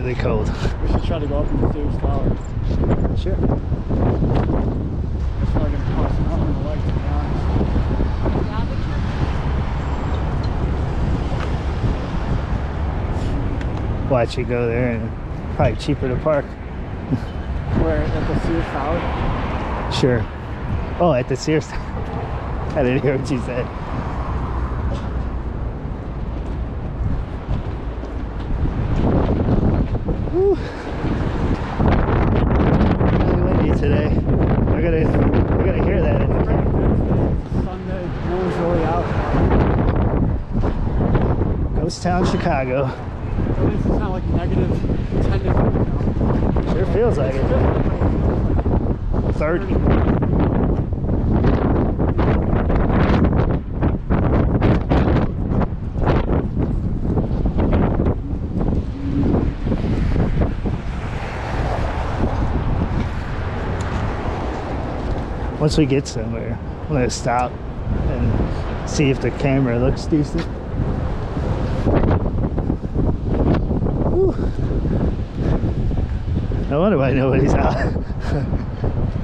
really cold. We should try to go up in the Sears Tower. Sure. That's probably going to cost an arm and a leg, to be honest. Watch you go there, and probably cheaper to park. Where, at the Sears Tower? Sure. Oh, at the Sears Tower. I didn't hear what you said. Woo. Really windy today. We're gonna hear that. Sunday, no one's really out. Ghost Town, Chicago. At least it's not like negative 10 degrees now. Sure feels like it. 30. Once we get somewhere, I'm gonna stop and see if the camera looks decent. Whew. No wonder why nobody's out.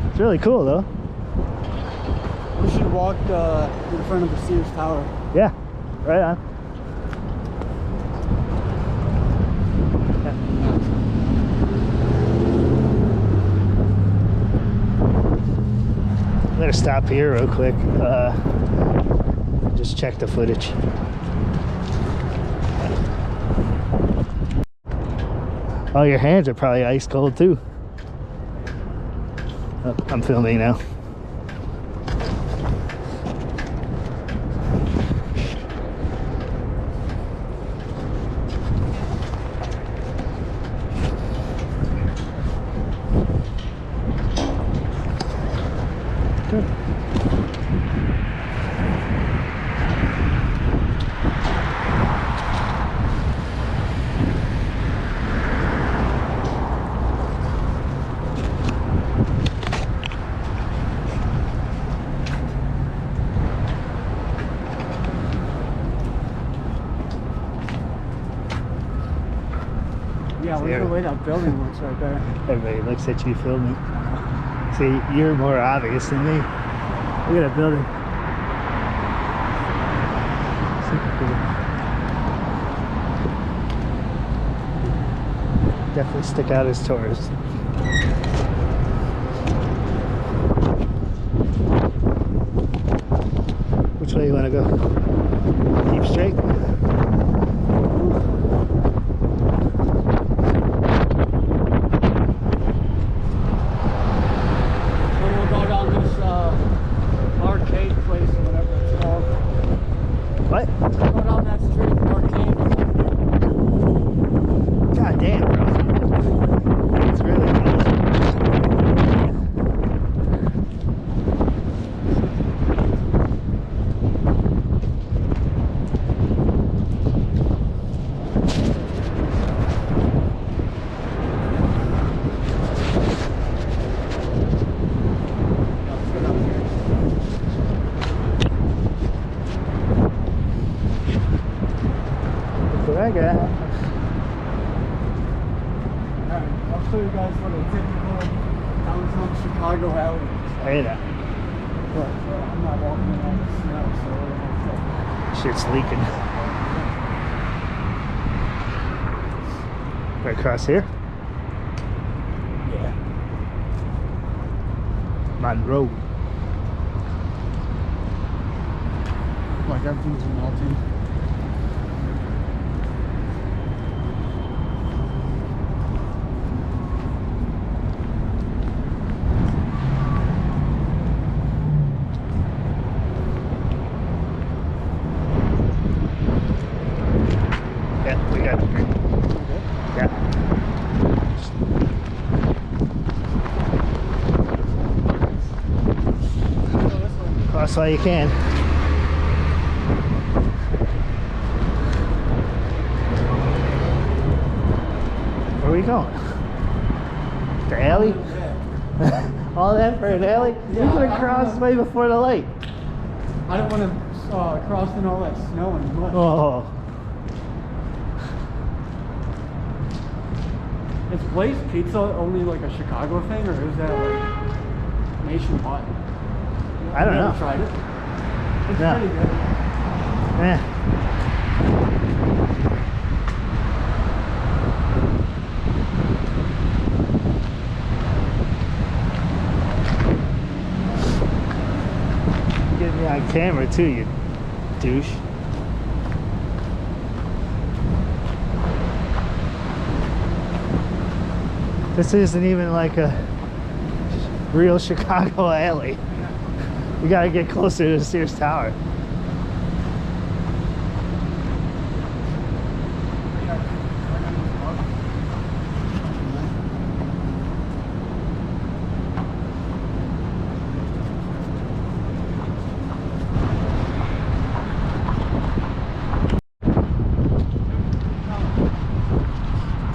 It's really cool though. We should walk in front of the Sears Tower. Yeah, right on. I'm gonna stop here real quick. Just check the footage. Oh, your hands are probably ice cold too. Oh, I'm filming now. Yeah, look at the way that building looks right there. Everybody looks at you filming. See, you're more obvious than me. Look at that building. Super cool. Definitely stick out as tourists. Which way you want to go? Keep straight? What? Go down that street, arcade. God damn, bro. It's really cool. What I got. Alright, I'll show you guys what a typical downtown Chicago alley is. Hey there. But I'm not walking around the snow, so it's Shit's leaking. Right across here? yeah. Monroe. Like everything's melting. Yeah, we got it. Yeah. Cross all you can. Where are we going? The alley? All that for an alley? Yeah, You could have crossed way before the light. I don't want to cross in all that snow and mud. Oh. Is Blaze Pizza only like a Chicago thing, or is that like nationwide? I don't I've know. never tried it. It's No. pretty good. Yeah. Get me on camera too, you douche. This isn't even like a real Chicago alley. We gotta get closer to the Sears Tower.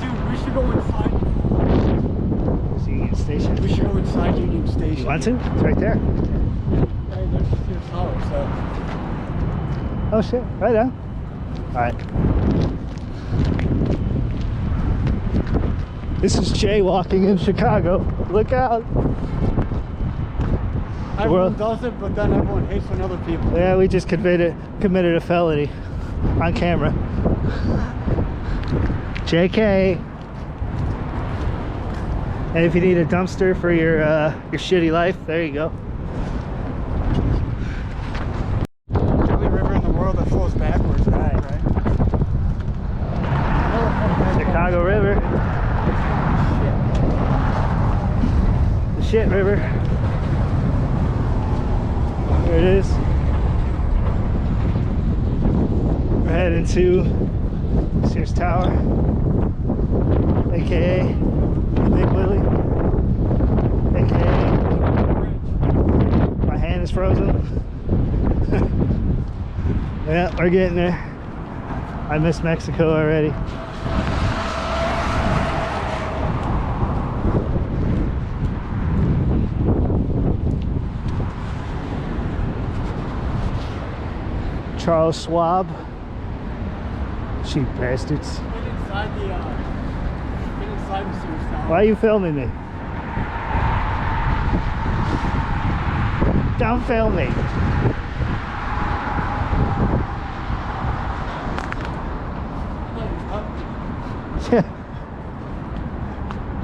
Dude, we should go inside. It's Union Station. We should go inside Union Station. You want to? It's right there. Hey, there's the Sears Tower, so. Oh shit, right on. Alright. This is jaywalking in Chicago. Look out. Everyone does it, but then everyone hates on other people. Yeah, we just committed a felony on camera. JK. And if you need a dumpster for your shitty life, there you go. The only river in the world that flows backwards, right? Chicago River. The shit river. There it is. We're heading to Sears Tower, aka Big Willie, aka my hand is frozen. Yeah, we're getting there. I miss Mexico already. Charles Schwab. Cheap bastards. Get inside the Sears Tower. Why are you filming me? Don't film me.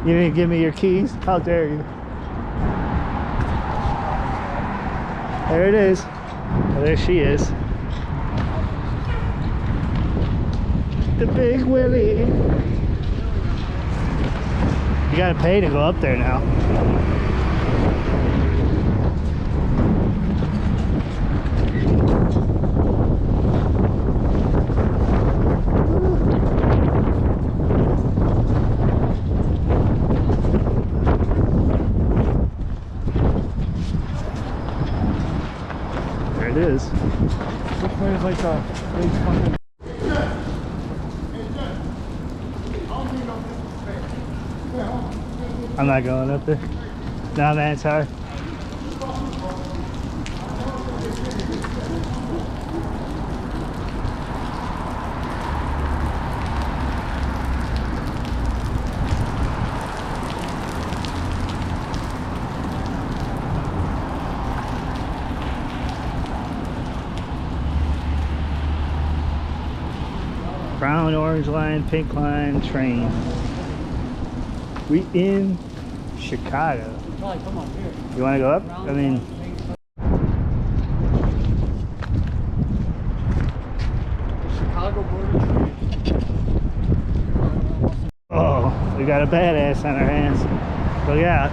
You didn't give me your keys? How dare you? There it is. Oh, there she is. The Big Willie. You gotta pay to go up there now. There it is. Which way is like the big fucking. I'm not going up there. No, man, it's hard. Brown, orange line, pink line, train. We in Chicago. Probably come on here. You want to go up? I mean, Chicago border train. oh, we got a badass on our hands. Look out.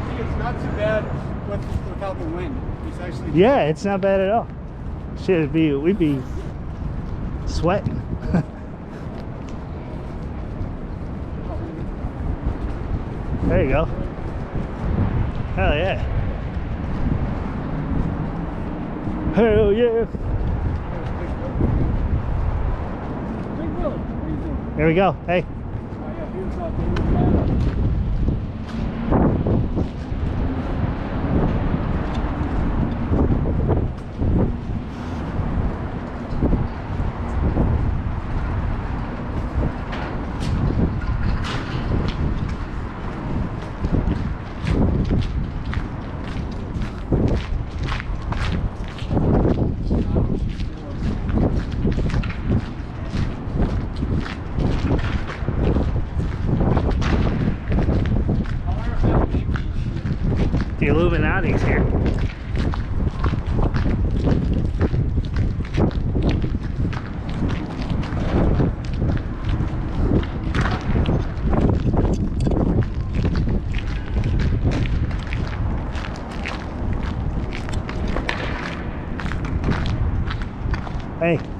See, it's not too bad without the wind. It's actually. Yeah, it's not bad at all. Shit, we'd be sweating. There you go. Hell yeah. Hell yeah. Big Willie, what are you doing? There we go. Hey. Oh, yeah, here's David. Scotty's here. Hey.